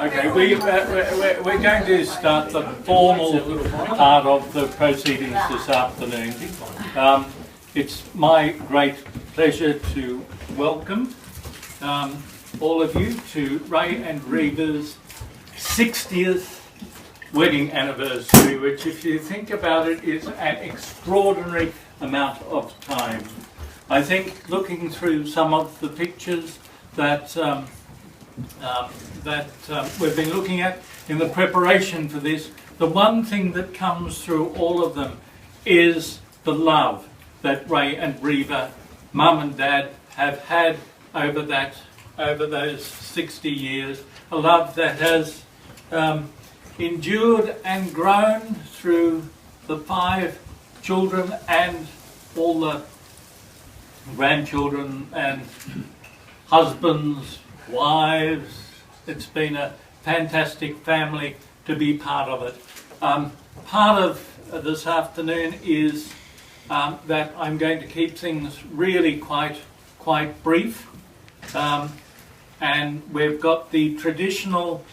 Okay, we're going to start the formal part of the proceedings this afternoon. It's my great pleasure to welcome all of you to Ray and Riva's 60th wedding anniversary, which, if you think about it, is an extraordinary amount of time. I think, looking through some of the pictures that we've been looking at in the preparation for this, the one thing that comes through all of them is the love that Ray and Riva, Mum and Dad, have had over those 60 years. A love that has endured and grown through the 5 children and all the grandchildren and husbands, wives. It's been a fantastic family to be part of it. Part of this afternoon is that I'm going to keep things really quite brief, and we've got the traditional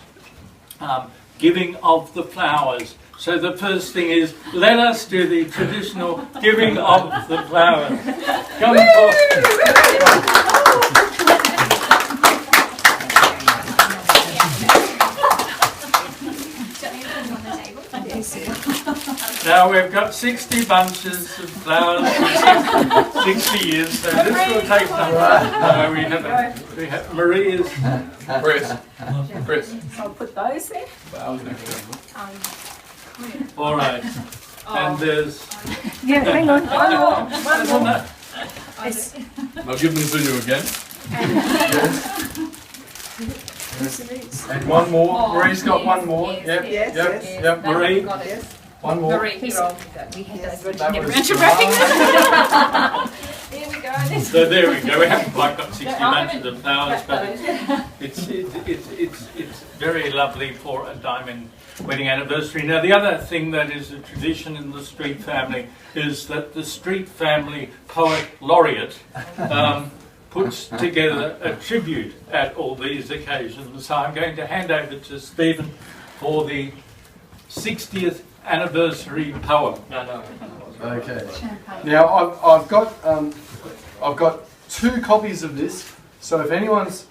giving of the flowers. So the first thing is, let us do the traditional giving of the flowers. Come forward. Now we've got 60 bunches of flowers for 60 years, so this will take some time. We have Maria's. Chris. I'll put those there. All right. And there's... Yeah, hang on. One more. I'll give them to you again. And one more. Marie's got one more. Yep. Marie. One more. Marie, we had those. Never was Here we go. So there we go. We haven't quite got 60 bunches of flowers, but it's very lovely for a diamond wedding anniversary. Now, the other thing that is a tradition in the Street family is that the Street family poet laureate puts together a tribute at all these occasions. So I'm going to hand over to Stephen for the 60th anniversary poem. Okay. Now I've got 2 copies of this. So if anyone's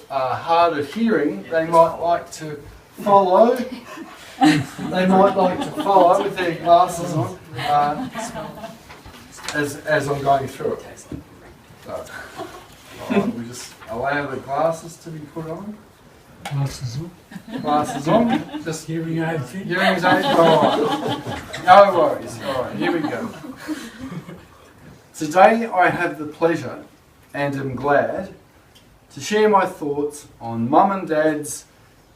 hard of hearing, they might like to follow. They might like to follow with their glasses on as I'm going through it. So, we just allow the glasses to be put on. Glasses on. Just Hearing aid thing. hearing aid. Alright. No worries. Alright, here we go. Today I have the pleasure and am glad to share my thoughts on Mum and Dad's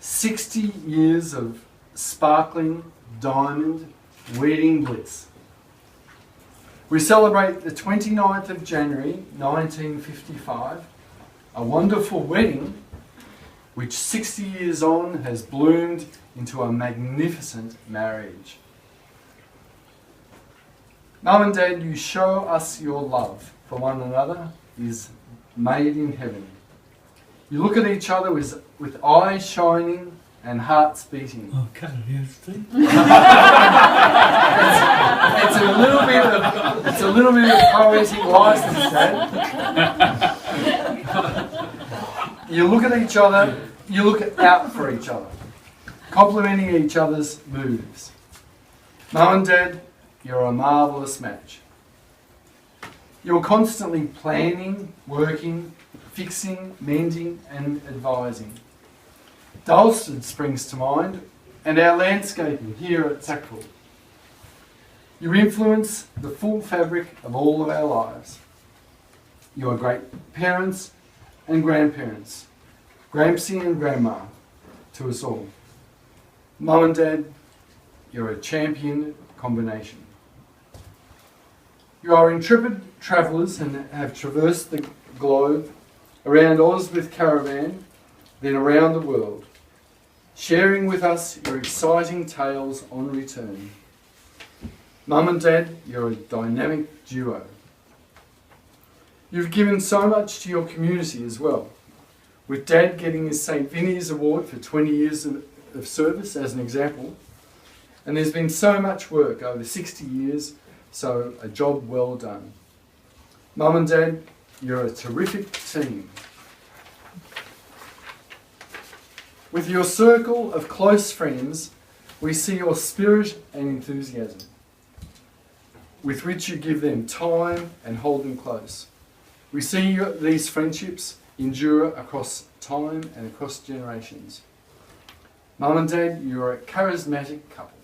60 years of sparkling diamond wedding bliss. We celebrate the 29th of January 1955, a wonderful wedding which 60 years on has bloomed into a magnificent marriage. Mum and Dad, you show us your love for one another is made in heaven. You look at each other with eyes shining and hearts beating. Oh, cut it here, Steve. It's a little bit of poetic license, Dad. You look at each other, you look out for each other, complimenting each other's moves. Mum and Dad, you're a marvellous match. You're constantly planning, working, fixing, mending and advising. Dalston springs to mind, and our landscaping here at Sackville. You influence the full fabric of all of our lives. You are great parents and grandparents, Grampsy and Grandma, to us all. Mum and Dad, you're a champion combination. You are intrepid travellers and have traversed the globe, around Oz with caravan, then around the world, sharing with us your exciting tales on return. Mum and Dad, you're a dynamic duo. You've given so much to your community as well, with Dad getting his St. Vinny's Award for 20 years of service as an example. And there's been so much work over 60 years, so a job well done. Mum and Dad, you're a terrific team. With your circle of close friends, we see your spirit and enthusiasm, with which you give them time and hold them close. We see these friendships endure across time and across generations. Mum and Dad, you're a charismatic couple.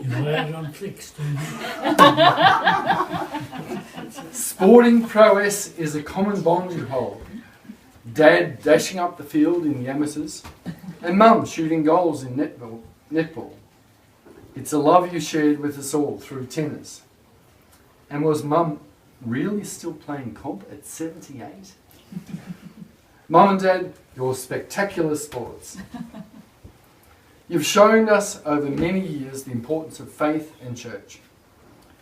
You're loud on flicks, too. Sporting prowess is a common bond you hold. Dad dashing up the field in the amateurs, and Mum shooting goals in netball. It's a love you shared with us all through tennis. And was Mum really still playing comp at 78? Mum and Dad, you're spectacular sports. You've shown us over many years the importance of faith and church.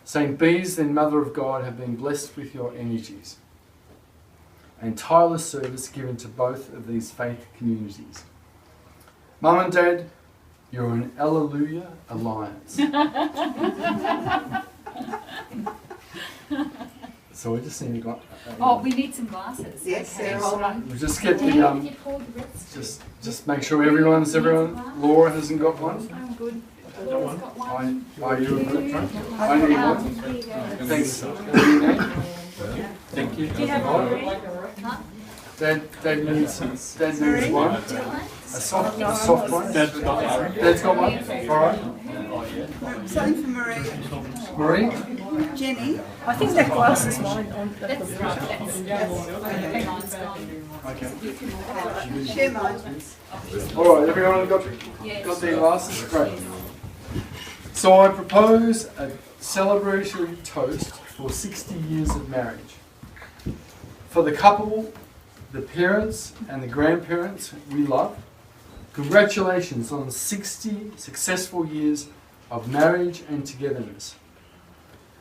St. Bees and Mother of God have been blessed with your energies and tireless service given to both of these faith communities. Mum and Dad, you're an Alleluia alliance. So we just need to Oh, we need some glasses. Yes, Okay, yes. hold on. we'll just get the just make sure everyone. Laura hasn't got one. I'm good. Are you? I need one. Thanks. Thank you. Do you have one? Dad needs one. A soft one. Dad's got one. Dad's got one. All right. Something for Marie. Marie. Jenny. I think that glass is mine on the Okay. Share mine. All right. Everyone got their glasses. Great. So I propose a celebratory toast for 60 years of marriage. For the couple, the parents and the grandparents we love, congratulations on 60 successful years of marriage and togetherness.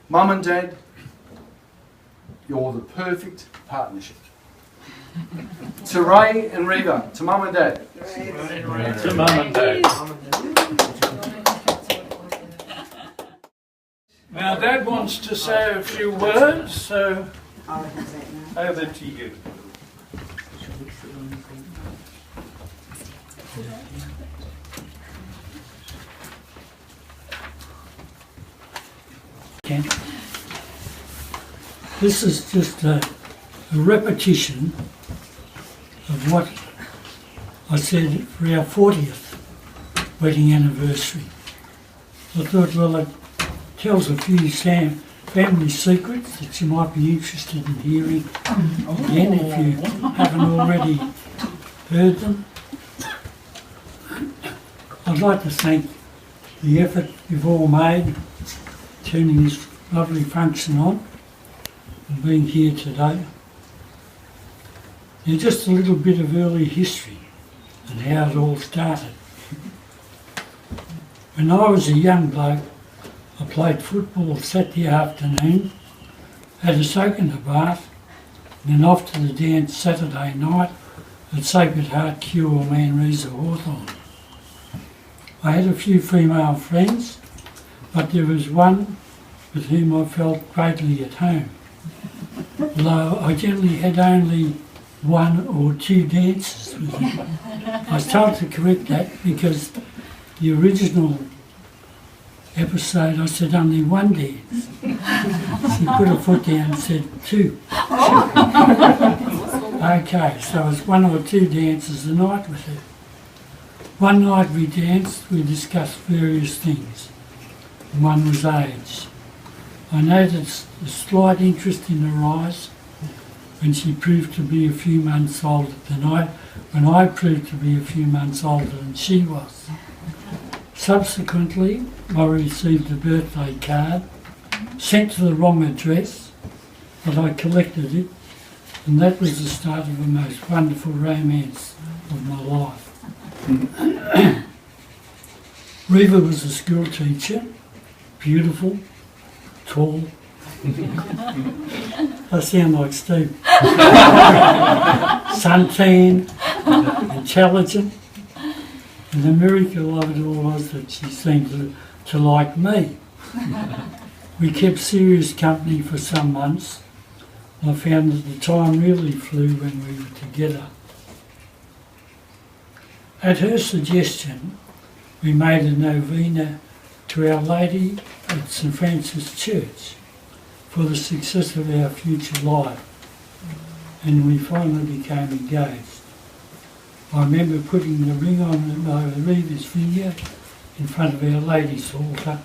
Mum and Dad, you're the perfect partnership. To Ray and Riva, to Mum and Dad. To Mum and Dad. Now Dad wants to say a few words, so over to you. Okay. This is just a repetition of what I said for our 40th wedding anniversary. I thought, well, it tells a few family secrets that you might be interested in hearing again if you haven't already heard them. I'd like to thank the effort you've all made turning this lovely function on and being here today. Now, just a little bit of early history and how it all started. When I was a young bloke, I played football Saturday afternoon, had a soak in the bath, and then off to the dance Saturday night at Sacred Heart Cure Manresa Hawthorn. I had a few female friends, but there was one with whom I felt greatly at home. Although I generally had only one or two dances with him. I was told to correct that because the original episode I said only one dance. She put her foot down and said two. Okay, so it was one or two dances a night with her. One night we danced, we discussed various things. One was age. I noticed a slight interest in her eyes when she proved to be a few months older than when I proved to be a few months older than she was. Subsequently, I received a birthday card sent to the wrong address, but I collected it, and that was the start of the most wonderful romance of my life. Riva was a school teacher, beautiful, tall. I sound like Steve. suntan, intelligent, and the miracle of it all was that she seemed to like me. We kept serious company for some months. I found that the time really flew when we were together. At her suggestion, we made a novena to Our Lady at St Francis Church for the success of our future life, and we finally became engaged. I remember putting the ring on my Riva's finger in front of Our Lady's altar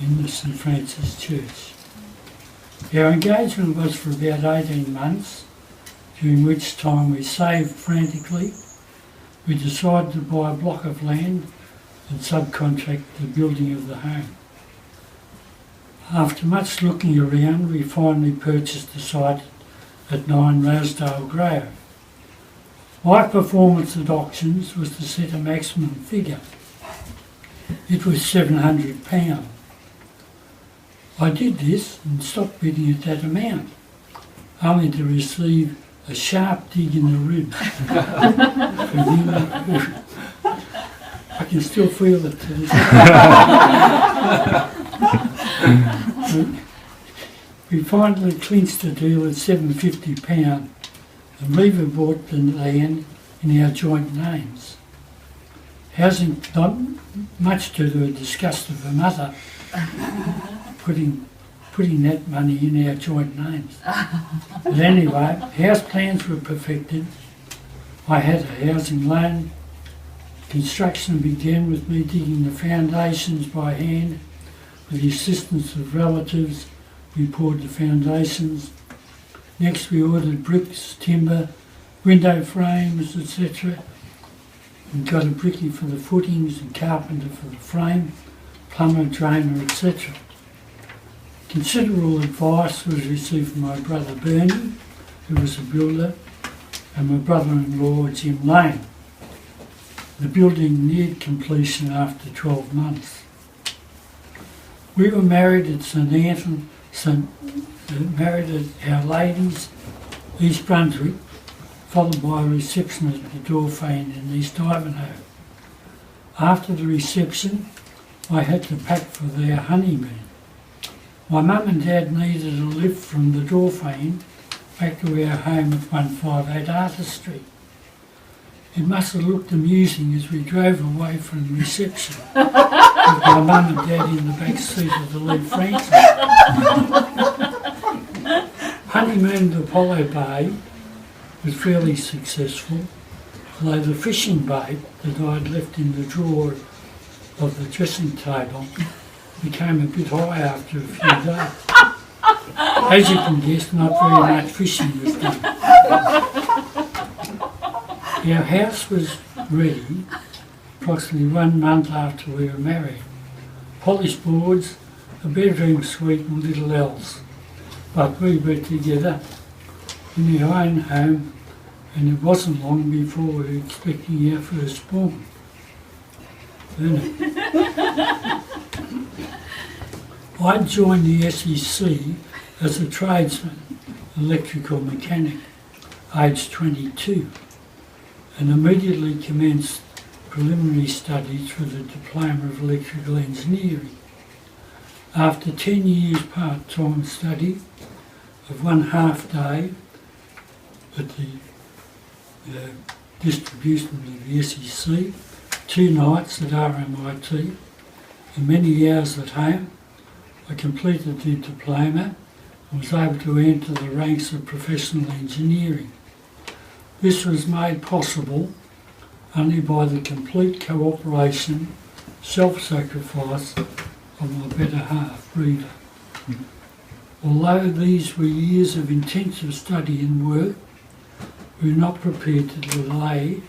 in the St Francis Church. Our engagement was for about 18 months, during which time we saved frantically. We decided to buy a block of land and subcontract the building of the home. After much looking around, we finally purchased the site at 9 Rosedale Grove. My performance at auctions was to set a maximum figure. It was £700. I did this and stopped bidding at that amount, only to receive a sharp dig in the ribs. I can still feel it to this day. We finally clinched a deal at £750, and Riva bought the land in our joint names. Housing not much to the disgust of her mother, putting that money in our joint names. But anyway, house plans were perfected. I had a housing loan. Construction began with me digging the foundations by hand. With the assistance of relatives, we poured the foundations. Next we ordered bricks, timber, window frames, etc. And got a brickie for the footings and carpenter for the frame, plumber, drainer, etc. Considerable advice was received from my brother Bernie, who was a builder, and my brother-in-law Jim Lane. The building neared completion after 12 months. We were married at married at Our Lady's, East Brunswick, followed by a reception at the Dauphin in East Ivanhoe. After the reception, I had to pack for their honeymoon. My mum and dad needed a lift from the Dauphin back to our home at 158 Arthur Street. It must have looked amusing as we drove away from the reception with my mum and dad in the back seat of the Lee Francis. Honeymoon at Apollo Bay was fairly successful, although the fishing bait that I'd left in the drawer of the dressing table became a bit high after a few days. As you can guess, not very much fishing was done. Our house was ready approximately 1 month after we were married. Polished boards, a bedroom suite and little else. But we were together in our own home, and it wasn't long before we were expecting our firstborn. I joined the SEC as a tradesman, electrical mechanic, aged 22, and immediately commenced preliminary studies for the Diploma of Electrical Engineering. After 10 years part-time study of 1/2 day at the distribution of the SEC, 2 nights at RMIT, and many hours at home, I completed the diploma and was able to enter the ranks of professional engineering. This was made possible only by the complete cooperation, self-sacrifice of my better half, Riva. Although these were years of intensive study and work, we were not prepared to delay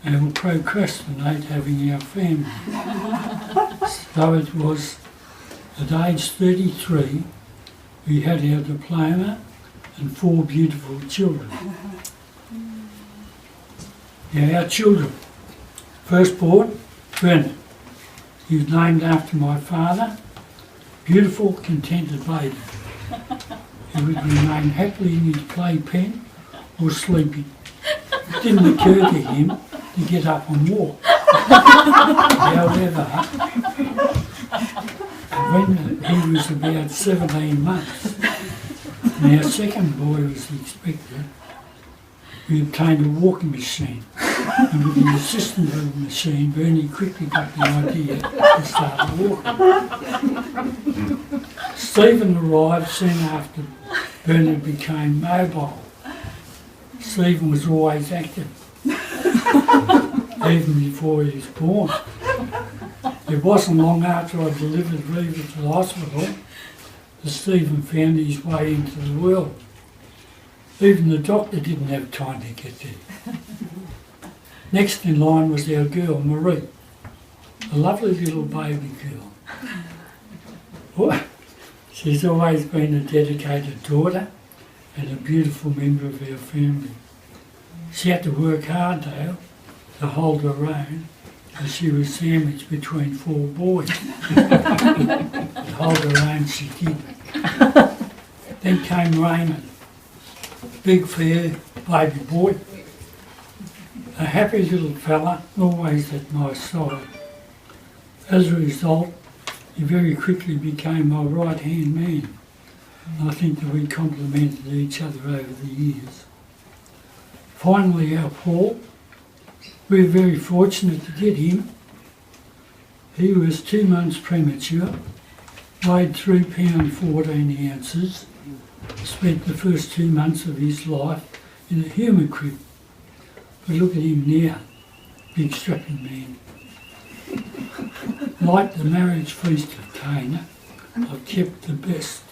and procrastinate having our family. So it was at age 33 we had our diploma and 4 beautiful children. Now our children. Firstborn, Bernard. He was named after my father. Beautiful, contented baby. he would remain happily in his playpen or sleeping. It didn't occur to him to get up and walk. However, when he was about 17 months and our second boy was expected, we obtained a walking machine. And with the assistance of the machine, Bernie quickly got the idea to start walking. Stephen arrived soon after Bernard became mobile. Stephen was always active, even before he was born. It wasn't long after I delivered Riva to the hospital that Stephen found his way into the world. Even the doctor didn't have time to get there. Next in line was our girl, Marie, a lovely little baby girl. Well, she's always been a dedicated daughter and a beautiful member of our family. She had to work hard though to hold her own, as she was sandwiched between 4 boys. But hold her own she did. Then came Raymond, big fair baby boy, a happy little fella, always at my side. As a result, he very quickly became my right-hand man. I think that we complemented each other over the years. Finally, our Paul, we were very fortunate to get him. He was 2 months premature, weighed 3 pounds 14 ounces, spent the first 2 months of his life in a human crib. But look at him now, big strapping man. Like the marriage feast of Cana, I've kept the best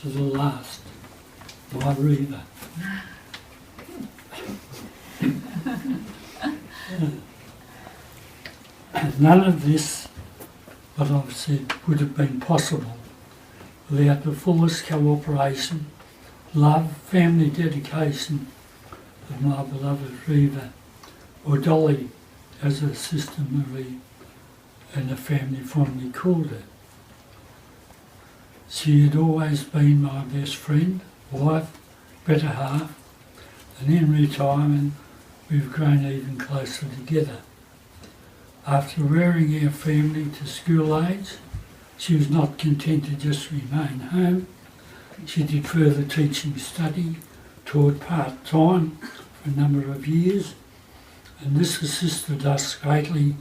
to the last. My Riva. And none of this, what I've said, would have been possible without the fullest cooperation, love, family dedication of my beloved Riva, or Dolly, as her sister Marie and the family fondly called her. She had always been my best friend, wife, better half, and in retirement we've grown even closer together. After rearing our family to school age, she was not content to just remain home. She did further teaching study, taught part-time for a number of years, and this assisted us greatly,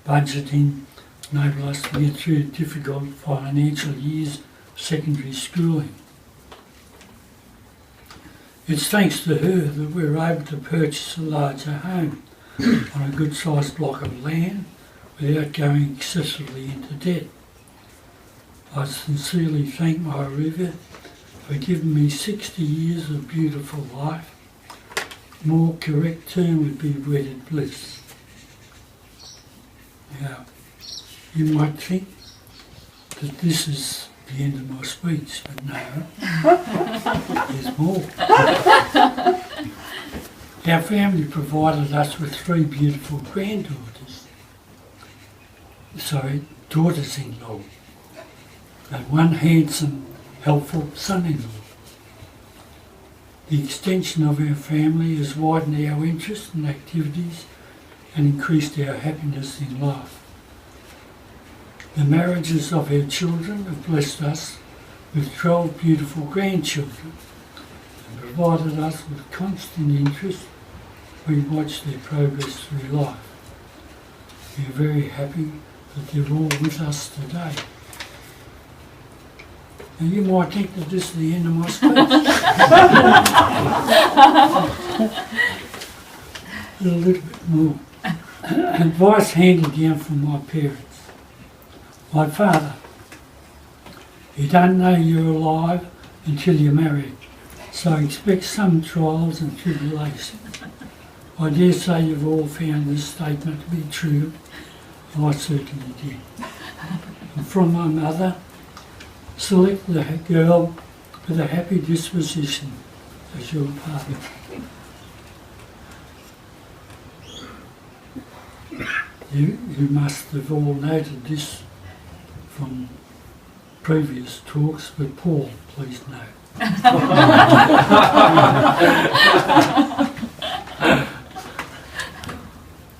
budgeting, enabled us to get through difficult financial years of secondary schooling. It's thanks to her that we were able to purchase a larger home on a good sized block of land without going excessively into debt. I sincerely thank my Riva for giving me 60 years of beautiful life. More correct term would be wedded bliss. Now, you might think that this is the end of my speech, but no, there's more. Our family provided us with 3 beautiful daughters-in-law, and 1 handsome, helpful son-in-law. The extension of our family has widened our interests and activities and increased our happiness in life. The marriages of our children have blessed us with 12 beautiful grandchildren and provided us with constant interest. We watch their progress through life. We are very happy that they're all with us today. Now you might think that this is the end of my speech. A little bit more. Advice handed down from my parents. My father, you don't know you're alive until you're married, so expect some trials and tribulations. I dare say you've all found this statement to be true. I certainly did. And from my mother, select the girl with a happy disposition as your partner. You must have all noted this from previous talks, but Paul, please note.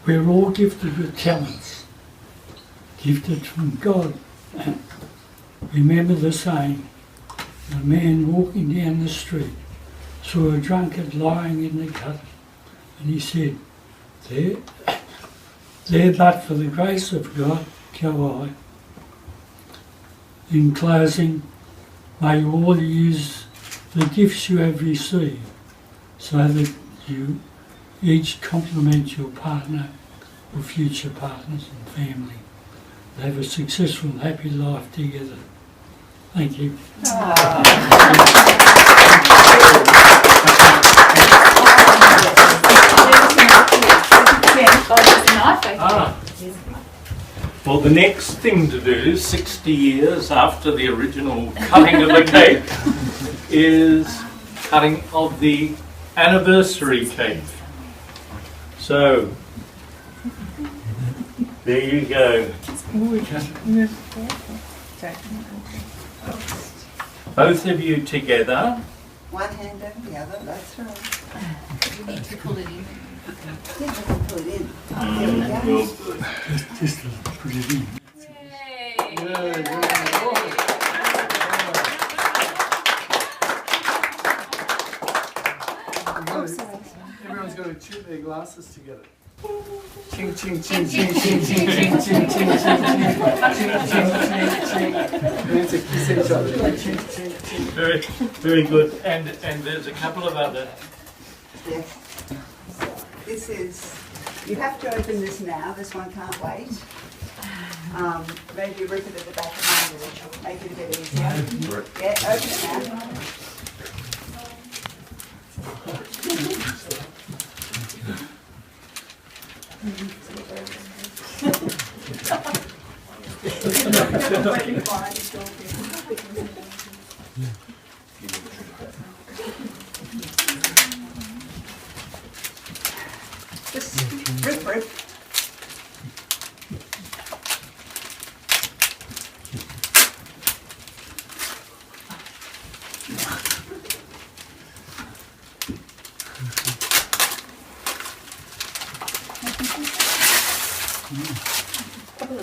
We're all gifted with talents, gifted from God. Remember the saying, a man walking down the street saw a drunkard lying in the gutter, and he said, there but for the grace of God go I. In closing, may you all use the gifts you have received so that you each complement your partner or future partners and family. Have a successful and happy life together. Thank you. Well, the next thing to do, 60 years after the original cutting of the cake, is cutting of the anniversary cake. So, there you go. Both of you together. One hand over the other, that's right. You need to pull it in. Yeah, we can pull it in. There we go. Just put it in. Everyone's got to chew their glasses together. Ching, ching, ching, ching, ching, ching, ching, ching, ching, ching, ching, ching, then to kiss each other. Ching, ching, ching. Very, very good. And there's a couple of other. Yes. This is, you have to open this now, this one can't wait. Maybe rip it at the back of mine, which will make it a bit easier. Yeah, open it now. Just rip.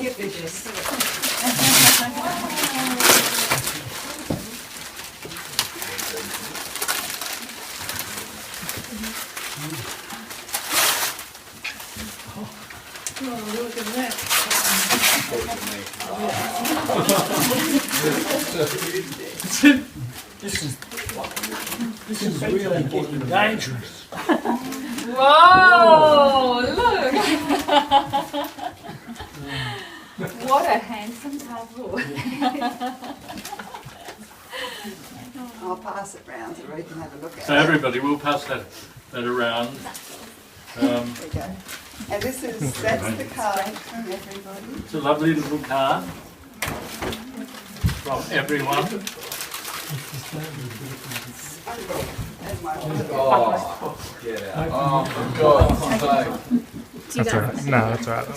Get vicious. This is really getting dangerous. Whoa, look. What a handsome couple. I'll pass it round so we can have a look at So it. everybody, we'll pass that around. There we go. And that's the card from everybody. It's a lovely little card from everyone. There's my Oh, get out. Oh, for God's sake. That's all right. No, that's all right.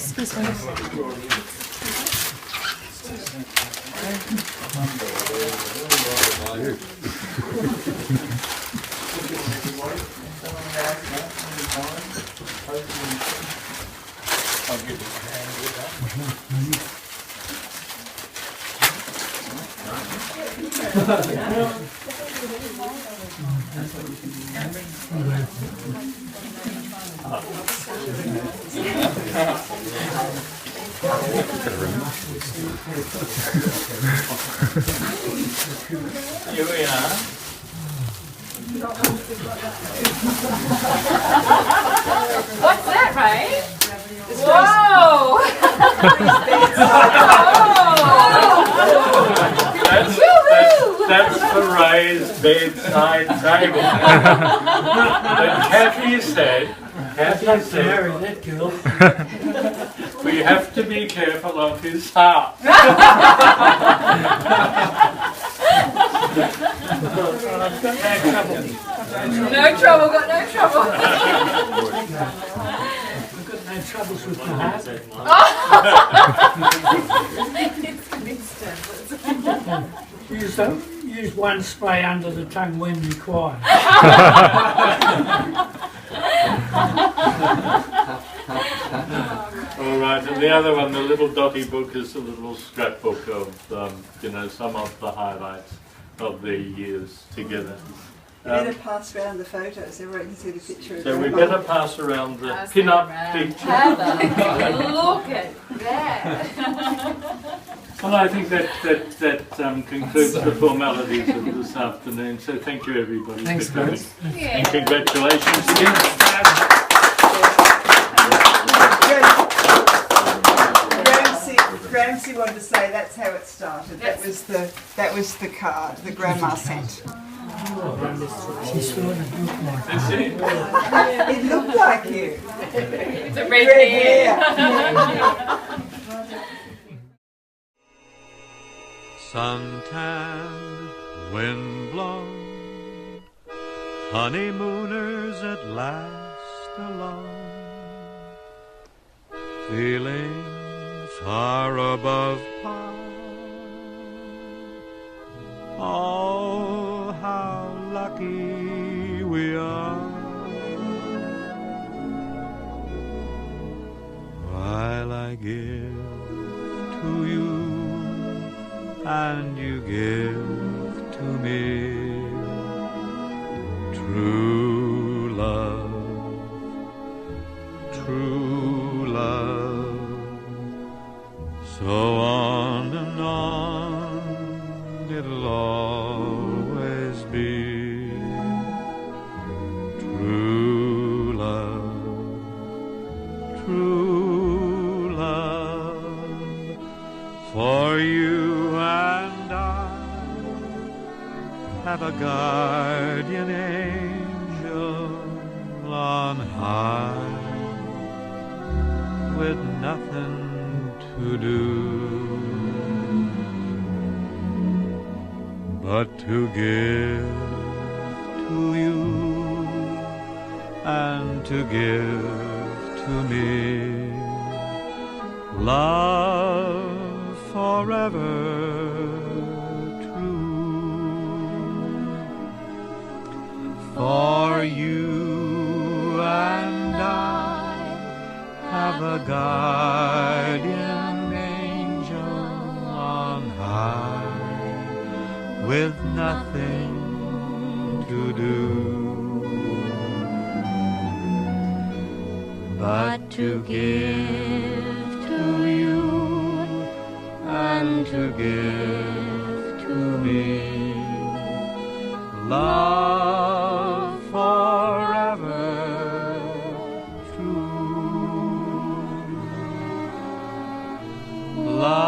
Here we are. What's that, Ray? Whoa! That's for Ray's bedside table. But Kathy said, Marry that girl. we have to be careful of his heart. No trouble, got no trouble. We've got no troubles with the heart. use one spray under the tongue when required. All right, and the other one, the little dotty book, is a little scrapbook of, you know, some of the highlights of the years together. You better pass around the photos, everyone can see the picture. So we better pass around the pin-up picture. Have a look at that. Well, I think that concludes the formalities of this afternoon. So thank you, everybody, Thanks, for coming. guys. And congratulations again. Ramsey wanted to say that's how it started. That was the card the grandma sent. She sort of looked like That's it. It looked like you. The red hair. Suntan, windblown, honeymooners at last alone, feeling far above par. Oh, how lucky we are, while I give to you and you give to me true love, true love. So on and on it'll always be true love, true love. For you and I have a guardian angel on high, with nothing to do but to give to you and to give to me love forever true. For you and I have a guardian angel on high, with nothing to do but to give to you and to give to me love forever true. Love